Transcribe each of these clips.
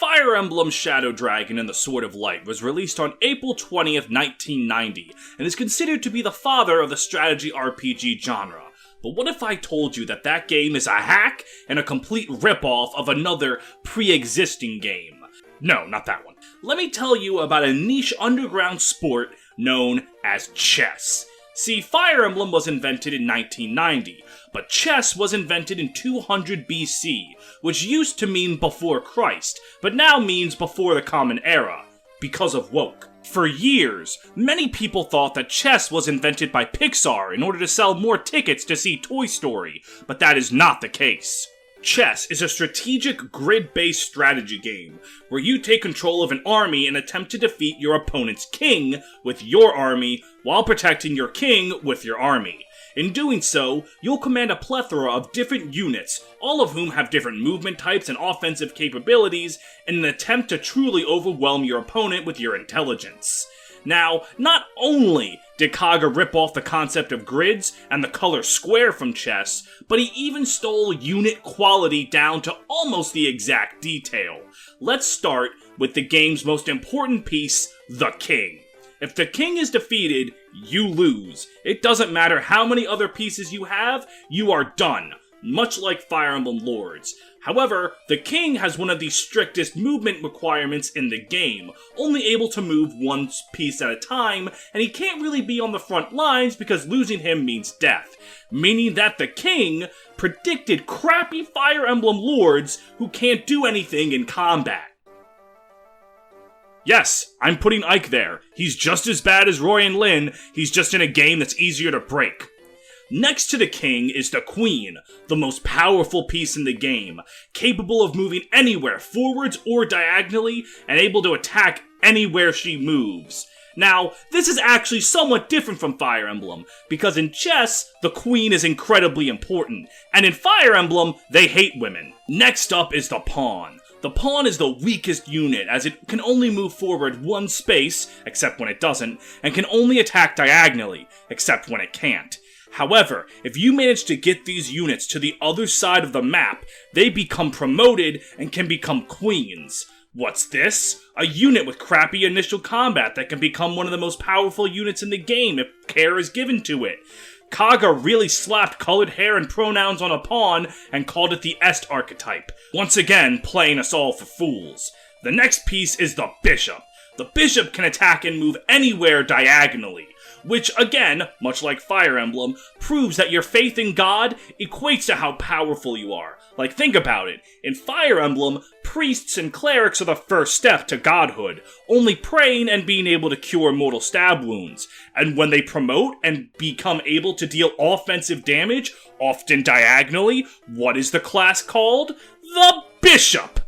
Fire Emblem Shadow Dragon and the Sword of Light was released on April 20th, 1990, and is considered to be the father of the strategy RPG genre. But what if I told you that that game is a hack and a complete ripoff of another pre-existing game? No, not that one. Let me tell you about a niche underground sport known as chess. See, Fire Emblem was invented in 1990, but chess was invented in 200 BC, which used to mean before Christ, but now means before the Common Era, because of woke. For years, many people thought that chess was invented by Pixar in order to sell more tickets to see Toy Story, but that is not the case. Chess is a strategic, grid-based strategy game, where you take control of an army and attempt to defeat your opponent's king with your army, while protecting your king with your army. In doing so, you'll command a plethora of different units, all of whom have different movement types and offensive capabilities, in an attempt to truly overwhelm your opponent with your intelligence. Now, not only did Kaga rip off the concept of grids and the color square from chess, but he even stole unit quality down to almost the exact detail. Let's start with the game's most important piece, the king. If the king is defeated, you lose. It doesn't matter how many other pieces you have, you are done. Much like Fire Emblem Lords. However, the king has one of the strictest movement requirements in the game, only able to move one piece at a time, and he can't really be on the front lines because losing him means death. Meaning that the king predicted crappy Fire Emblem Lords who can't do anything in combat. Yes, I'm putting Ike there. He's just as bad as Roy and Lynn, he's just in a game that's easier to break. Next to the king is the queen, the most powerful piece in the game, capable of moving anywhere forwards or diagonally, and able to attack anywhere she moves. Now, this is actually somewhat different from Fire Emblem, because in chess, the queen is incredibly important, and in Fire Emblem, they hate women. Next up is the pawn. The pawn is the weakest unit, as it can only move forward one space, except when it doesn't, and can only attack diagonally, except when it can't. However, if you manage to get these units to the other side of the map, they become promoted and can become queens. What's this? A unit with crappy initial combat that can become one of the most powerful units in the game if care is given to it. Kaga really slapped colored hair and pronouns on a pawn and called it the Est archetype, once again playing us all for fools. The next piece is the bishop. The bishop can attack and move anywhere diagonally, which again, much like Fire Emblem, proves that your faith in God equates to how powerful you are. Like, think about it. In Fire Emblem, priests and clerics are the first step to godhood, only praying and being able to cure mortal stab wounds. And when they promote and become able to deal offensive damage, often diagonally, what is the class called? The bishop!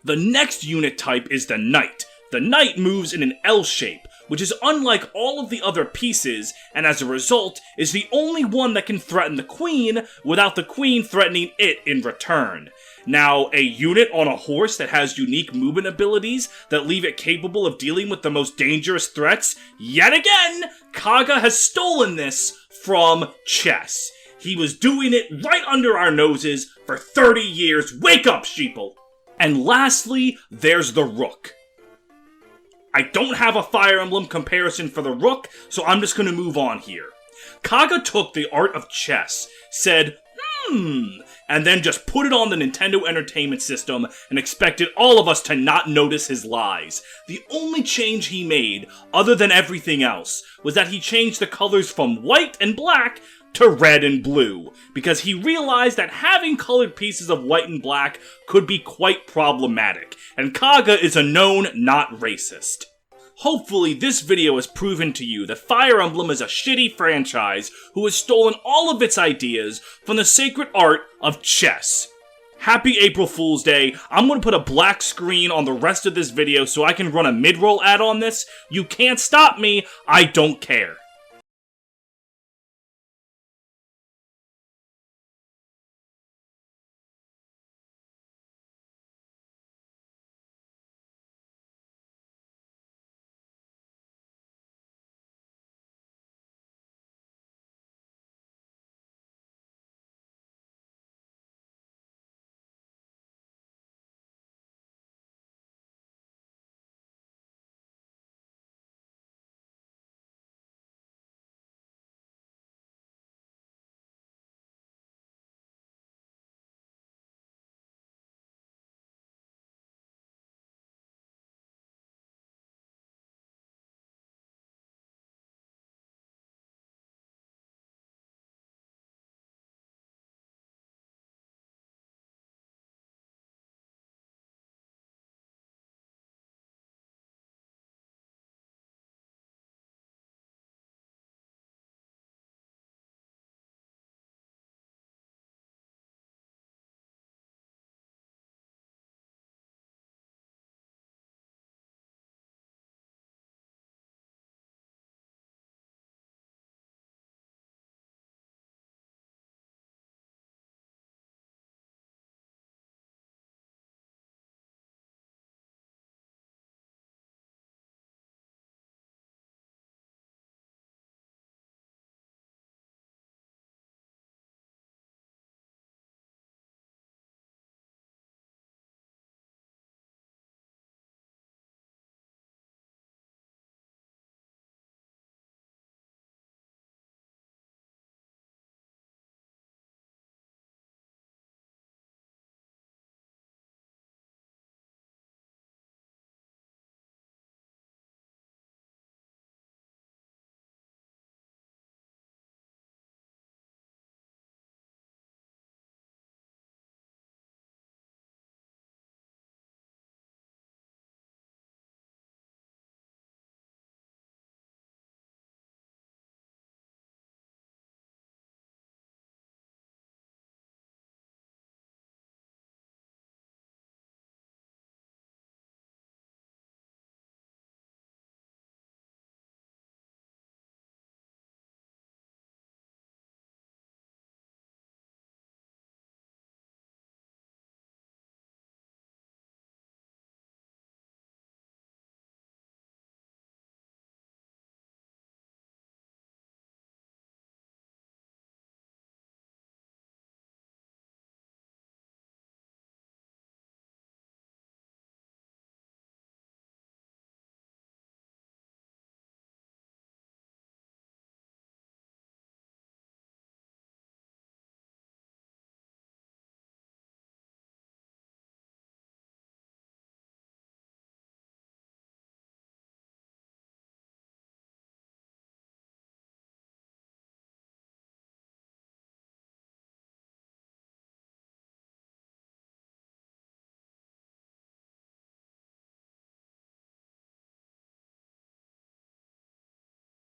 The next unit type is the knight. The knight moves in an L shape, which is unlike all of the other pieces, and as a result, is the only one that can threaten the queen without the queen threatening it in return. Now, a unit on a horse that has unique movement abilities that leave it capable of dealing with the most dangerous threats, yet again, Kaga has stolen this from chess. He was doing it right under our noses for 30 years. Wake up, sheeple! And lastly, there's the rook. I don't have a Fire Emblem comparison for the rook, so I'm just going to move on here. Kaga took the art of chess, said, and then just put it on the Nintendo Entertainment System and expected all of us to not notice his lies. The only change he made, other than everything else, was that he changed the colors from white and black to red and blue, because he realized that having colored pieces of white and black could be quite problematic, and Kaga is a known not racist. Hopefully this video has proven to you that Fire Emblem is a shitty franchise who has stolen all of its ideas from the sacred art of chess. Happy April Fool's Day. I'm going to put a black screen on the rest of this video so I can run a mid-roll ad on this. You can't stop me, I don't care.